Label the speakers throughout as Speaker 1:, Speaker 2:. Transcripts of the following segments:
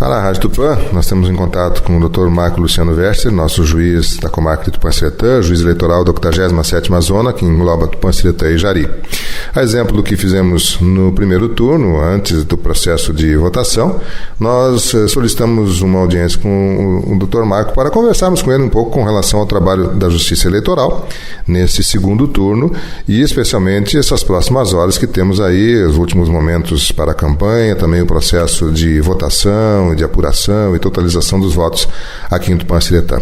Speaker 1: Para a Rádio Tupã, nós temos em contato com o Dr. Marco Luciano Verster, nosso juiz da comarca de Tupã-Siretã, juiz eleitoral da 87ª Zona, que engloba Tupã-Siretã e Jari. A exemplo do que fizemos no primeiro turno, antes do processo de votação, nós solicitamos uma audiência com o Dr. Marco para conversarmos com ele um pouco com relação ao trabalho da Justiça Eleitoral nesse segundo turno e especialmente essas próximas horas que temos aí, os últimos momentos para a campanha, também o processo de votação, de apuração e totalização dos votos aqui em Tupã-Siretã.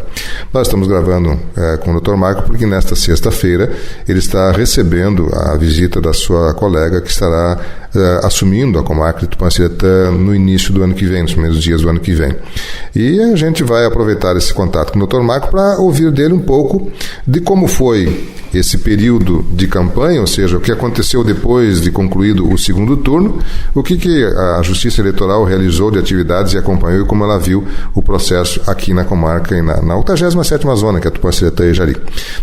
Speaker 1: Nós estamos gravando com o Dr. Marco porque nesta sexta-feira ele está recebendo a visita da sua colega que estará assumindo a comarca de Tupã-Siretã no início do ano que vem, nos primeiros dias do ano que vem. E a gente vai aproveitar esse contato com o Dr. Marco para ouvir dele um pouco de como foi esse período de campanha, ou seja, o que aconteceu depois de concluído o segundo turno, o que a Justiça Eleitoral realizou de atividades e acompanhou e como ela viu o processo aqui na comarca e na 87ª Zona, que é Tupã-Siretã e Jari.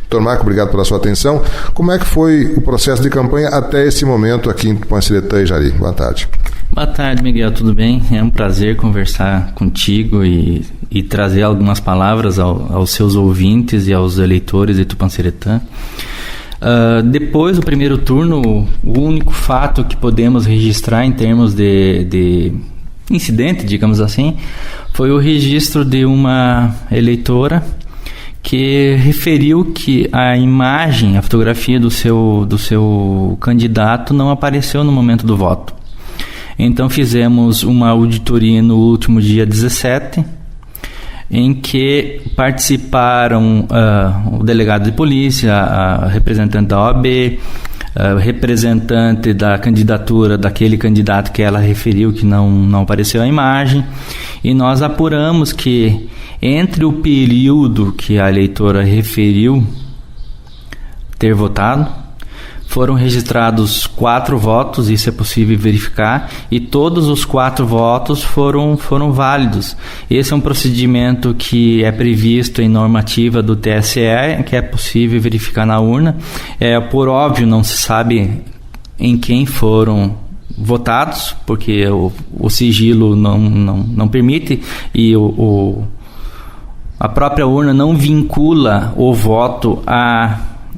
Speaker 1: Dr. Marco, obrigado pela sua atenção. Como é que foi o processo de campanha até esse momento aqui em Tupã-Siretã e Jari? Boa tarde.
Speaker 2: Boa tarde, Miguel, tudo bem? É um prazer conversar contigo e trazer algumas palavras aos seus ouvintes e aos eleitores de Tupã-Siretã. Depois do primeiro turno, o único fato que podemos registrar em termos de incidente, digamos assim, foi o registro de uma eleitora que referiu que a imagem, a fotografia do seu candidato não apareceu no momento do voto. Então fizemos uma auditoria no último dia 17, em que participaram o delegado de polícia, a representante da OAB, representante da candidatura daquele candidato que ela referiu que não apareceu a imagem, e nós apuramos que entre o período que a eleitora referiu ter votado, foram registrados 4 votos, isso é possível verificar, e todos os 4 votos foram válidos. Esse é um procedimento que é previsto em normativa do TSE, que é possível verificar na urna. Por óbvio, não se sabe em quem foram votados, porque o sigilo não permite, e a própria urna não vincula o voto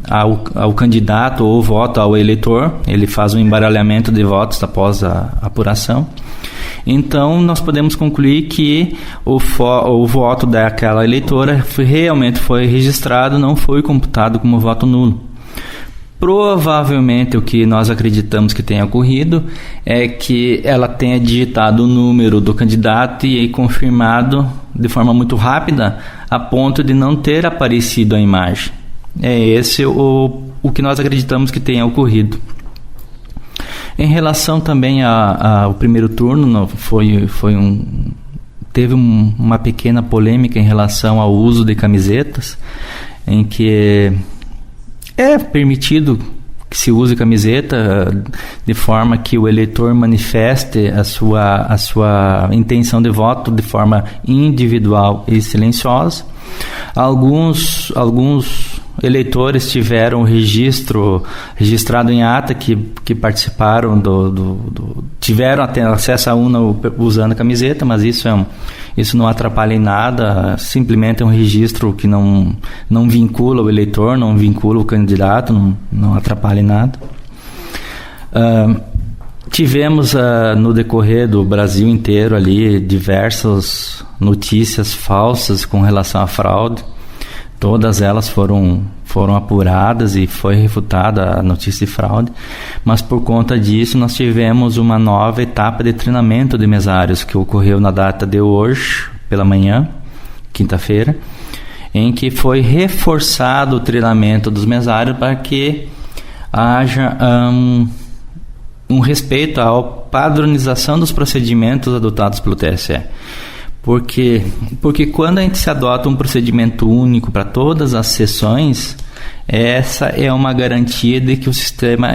Speaker 2: ao candidato ou voto ao eleitor. Ele faz um embaralhamento de votos após a apuração. Então nós podemos concluir que o voto daquela eleitora realmente foi registrado, não foi computado como voto nulo. Provavelmente o que nós acreditamos que tenha ocorrido é que ela tenha digitado o número do candidato e confirmado de forma muito rápida, a ponto de não ter aparecido a imagem. É esse o que nós acreditamos que tenha ocorrido. Em relação também ao primeiro turno, teve uma pequena polêmica em relação ao uso de camisetas, em que é permitido que se use camiseta de forma que o eleitor manifeste a sua intenção de voto de forma individual e silenciosa. Alguns eleitores tiveram registrado em ata que participaram tiveram até acesso à urna usando a camiseta, mas isso não atrapalha em nada, simplesmente é um registro que não vincula o eleitor, não vincula o candidato, não atrapalha em nada. Tivemos no decorrer do Brasil inteiro ali diversas notícias falsas com relação à fraude. Todas elas foram apuradas e foi refutada a notícia de fraude, mas por conta disso nós tivemos uma nova etapa de treinamento de mesários que ocorreu na data de hoje, pela manhã, quinta-feira, em que foi reforçado o treinamento dos mesários para que haja um respeito à padronização dos procedimentos adotados pelo TSE. Porque quando a gente se adota um procedimento único para todas as sessões, essa é uma garantia de que o sistema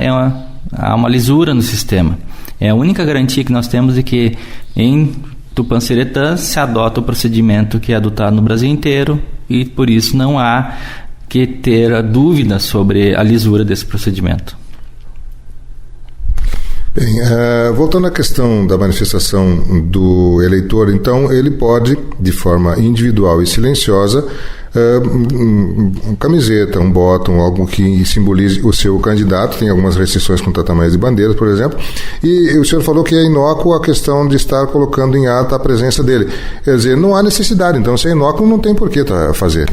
Speaker 2: há uma lisura no sistema. É a única garantia que nós temos de que em Tupã-Siretã se adota o procedimento que é adotado no Brasil inteiro, e por isso não há que ter dúvida sobre a lisura desse procedimento.
Speaker 1: Bem, voltando à questão da manifestação do eleitor, então ele pode, de forma individual e silenciosa, uma camiseta, um bottom, algo que simbolize o seu candidato. Tem algumas restrições quanto a tamanho de bandeiras, por exemplo, e o senhor falou que é inócuo a questão de estar colocando em ata a presença dele. Quer dizer, não há necessidade, então se é inócuo não tem por que fazer.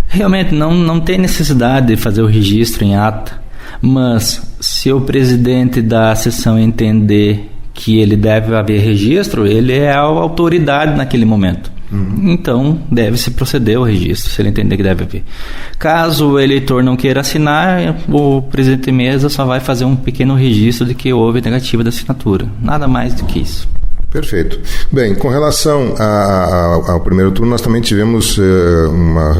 Speaker 1: Realmente não tem necessidade de fazer o registro em ata, mas se o presidente da sessão entender que ele deve haver registro, ele é a autoridade naquele momento. Então deve-se proceder ao registro, se ele entender que deve haver. Caso o eleitor não queira assinar, o presidente de mesa só vai fazer um pequeno registro de que houve negativa da assinatura, nada mais do que isso. Perfeito. Bem, com relação ao primeiro turno, nós também tivemos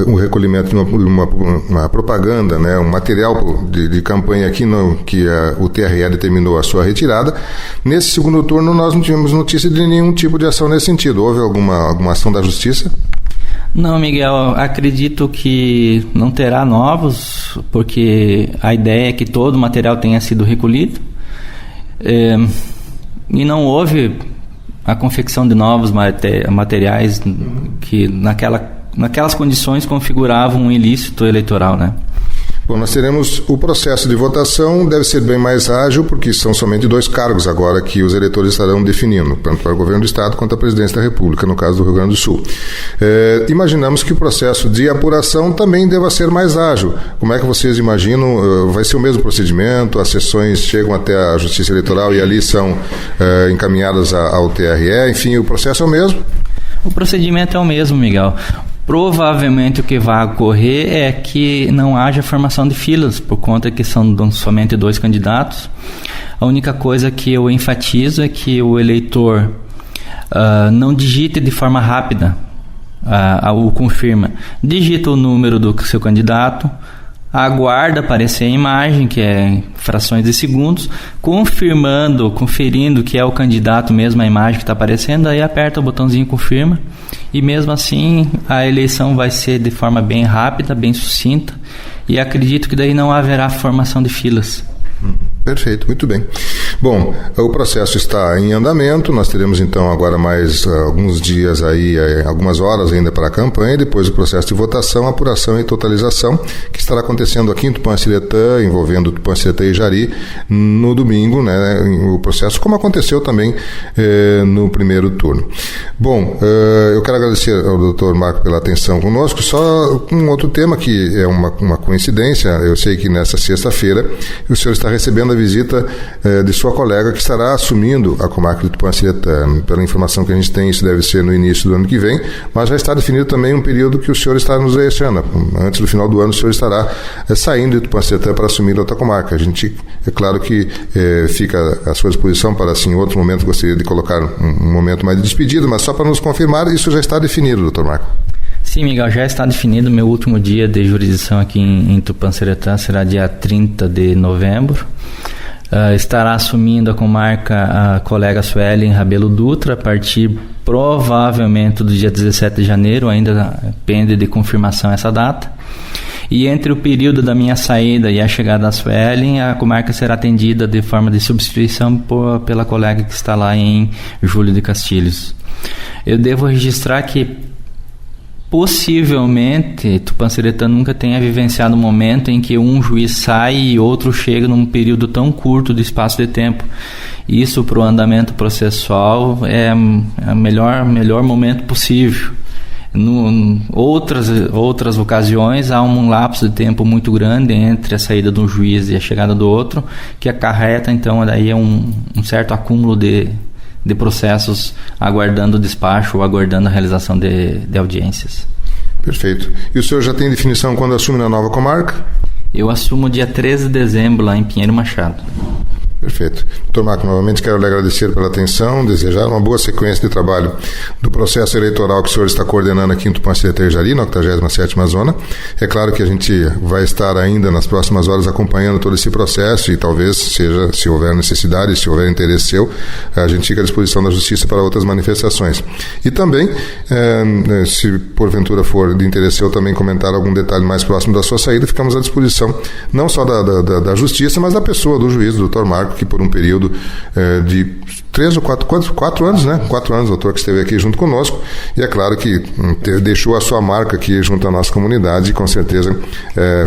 Speaker 1: um recolhimento de uma propaganda, né, um material de campanha aqui que o TRE determinou a sua retirada. Nesse segundo turno, nós não tivemos notícia de nenhum tipo de ação nesse sentido. Houve alguma ação da Justiça? Não, Miguel, acredito que não terá novos, porque a ideia é que todo o material tenha sido recolhido. E não houve a confecção de novos materiais que naquelas condições configuravam um ilícito eleitoral, né? Bom, nós teremos o processo de votação, deve ser bem mais ágil, porque são somente 2 cargos agora que os eleitores estarão definindo, tanto para o governo do Estado quanto a presidência da República, no caso do Rio Grande do Sul. Imaginamos que o processo de apuração também deva ser mais ágil. Como é que vocês imaginam? Vai ser o mesmo procedimento? As sessões chegam até a Justiça Eleitoral e ali são encaminhadas ao TRE? Enfim, o processo é o mesmo? O procedimento é o mesmo, Miguel. Provavelmente o que vai ocorrer é que não haja formação de filas, por conta que são somente 2 candidatos. A única coisa que eu enfatizo é que o eleitor não digite de forma rápida o confirma. Digita o número do seu candidato, aguarda aparecer a imagem, que é frações de segundos, conferindo que é o candidato mesmo, a imagem que está aparecendo, aí aperta o botãozinho confirma, e mesmo assim a eleição vai ser de forma bem rápida, bem sucinta, e acredito que daí não haverá formação de filas. Perfeito, muito bem. Bom, o processo está em andamento, nós teremos então agora mais alguns dias aí, algumas horas ainda para a campanha, depois o processo de votação, apuração e totalização, que estará acontecendo aqui em Tupã-Siretã, envolvendo Tupã-Siretã e Jari, no domingo, né, o processo, como aconteceu também no primeiro turno. Bom, eu quero agradecer ao Dr. Marco pela atenção conosco, só um outro tema que é uma coincidência, eu sei que nessa sexta-feira o senhor está recebendo a visita de sua colega que estará assumindo a comarca de Tupã-Siretã. Pela informação que a gente tem, isso deve ser no início do ano que vem, mas já está definido também um período que o senhor está nos deixando. Antes do final do ano, o senhor estará saindo de Tupã-Siretã para assumir outra comarca. A gente, é claro que fica à sua disposição para, assim, em outro momento, gostaria de colocar um momento mais de despedida, mas só para nos confirmar, isso já está definido, doutor Marco. Sim, Miguel, já está definido. Meu último dia de jurisdição aqui em Tupã-Siretã será dia 30 de novembro. Estará assumindo a comarca a colega Suelen Rabelo Dutra a partir provavelmente do dia 17 de janeiro, ainda depende de confirmação essa data. E entre o período da minha saída e a chegada da Suelen, a comarca será atendida de forma de substituição pela colega que está lá em Júlio de Castilhos. Eu devo registrar que possivelmente Tupã-Siretã nunca tenha vivenciado um momento em que um juiz sai e outro chega num período tão curto de espaço de tempo. Isso para o andamento processual é o melhor momento possível. Em outras ocasiões há um lapso de tempo muito grande entre a saída de um juiz e a chegada do outro, que acarreta então daí um certo acúmulo de processos aguardando despacho ou aguardando a realização de audiências. Perfeito. E o senhor já tem definição quando assume na nova comarca? Eu assumo dia 13 de dezembro lá em Pinheiro Machado. Perfeito. Dr. Marco, novamente quero lhe agradecer pela atenção, desejar uma boa sequência de trabalho do processo eleitoral que o senhor está coordenando aqui em Tupã-Siretã e Jari, na 87ª Zona. É claro que a gente vai estar ainda nas próximas horas acompanhando todo esse processo e talvez seja, se houver necessidade, se houver interesse seu, a gente fica à disposição da Justiça para outras manifestações. E também, se porventura for de interesse seu também comentar algum detalhe mais próximo da sua saída, ficamos à disposição não só da Justiça, mas da pessoa do juiz, do Dr. Marco, Marco, que por um período de 3 ou 4 anos, né? 4 anos, doutor, que esteve aqui junto conosco, e é claro que deixou a sua marca aqui junto à nossa comunidade e com certeza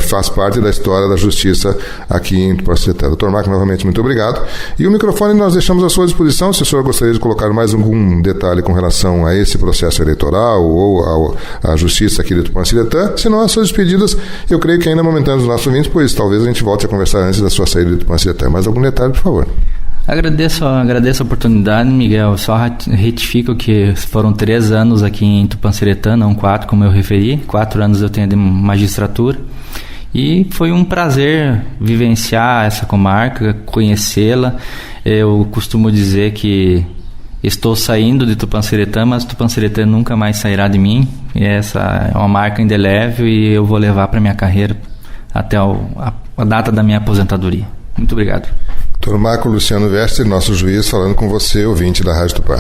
Speaker 1: faz parte da história da justiça aqui em Tupanciretã. Doutor Marco, novamente, muito obrigado. E o microfone nós deixamos à sua disposição, se o senhor gostaria de colocar mais algum detalhe com relação a esse processo eleitoral ou à justiça aqui de Tupanciretã, senão as suas despedidas, eu creio que ainda momentâneos os nossos ouvintes, pois talvez a gente volte a conversar antes da sua saída de Tupanciretã. Mais algum detalhe, por favor?
Speaker 2: Agradeço a oportunidade, Miguel. Só retifico que foram 3 anos aqui em Tupanciretã, não 4, como eu referi. 4 anos eu tenho de magistratura. E foi um prazer vivenciar essa comarca, conhecê-la. Eu costumo dizer que estou saindo de Tupanciretã, mas Tupanciretã nunca mais sairá de mim. E essa é uma marca indelével e eu vou levar para minha carreira até a data da minha aposentadoria. Muito obrigado.
Speaker 1: Dr. Marco Luciano Verster, nosso juiz, falando com você, ouvinte da Rádio Tupã.